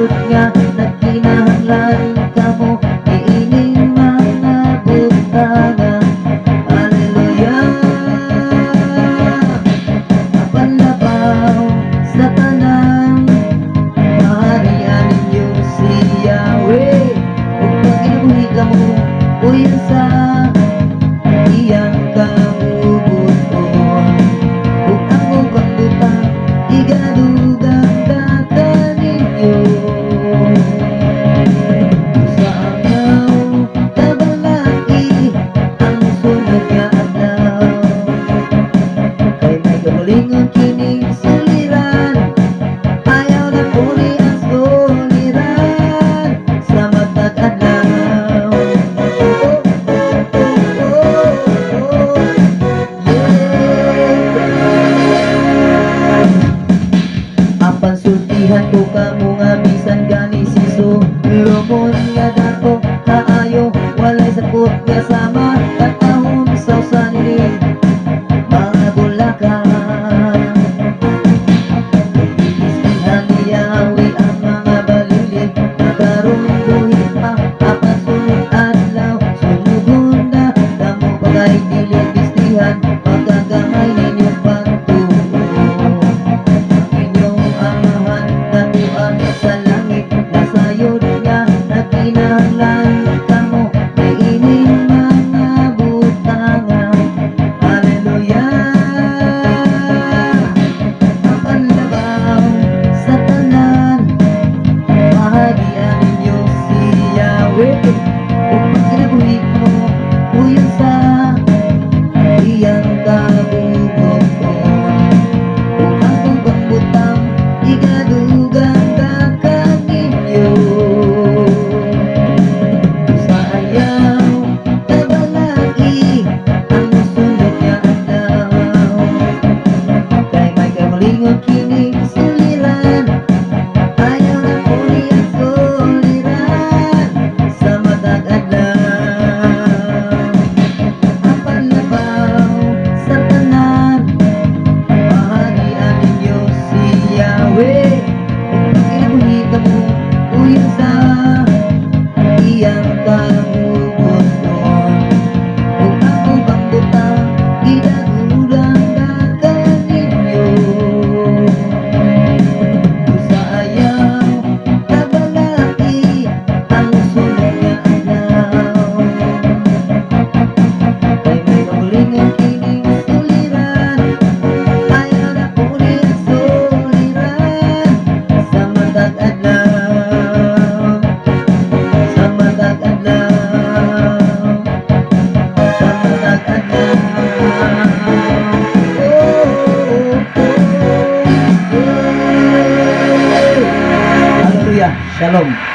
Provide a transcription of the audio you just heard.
sayod nga nagkinahanglan kamo iining mga butanga. Hallelujah. Apalabaw sa tanan maharian ninyo si Yahweh. Ug pag kinabuhi kamo uyan sa iyang kahubuton, ug ang ubang butang igadugang kaninyo. Sa amaw kabalaki ang sunod nga adlaw, kay may kagalingon kining suliran, ayaw na puli ang suliran sa matag adlaw. Ang pansultihan ko kamo nga bisan gani siso lumon nga dako kaayo walay sapot nga sama katahom sa usanili mga bulakan. Inisbihan ni Yahweh ang mga balilig nagkaroon buhit pa apan sunod adlaw sumugon na kamo bagay dili bistihan pagkagamay ninyong pagtuo. Sa langit nasayod nga nagkinahanglan kamo iining mga butanga. Hallelujah. Ang labaw sa tanan mahagian ninyo si Yahweh. Kung magkinabuhi mo uyan sa iyang kabubuton, kung ang ubang butang igadugang kaninyo. Sa ayaw kabalaki ang sunod nga adlaw, kay may kamalingon kining suliran, ayaw na puli ang suliran sa matag adlaw. Ang panlabaw sa tanan mahagian ninyo si Yahweh. Kinabuhi kamo uyan sa iyang kahubuton, ug ang ubang butang gidagulang kaninyo. Sa ayaw kabalaki ang sunod nga adlaw, kay may kamulingon kining suliran, ayaw na puli ang suliran sa matag adlaw, sa matag adlaw, sa matag adlaw. Hallelujah. Shalom.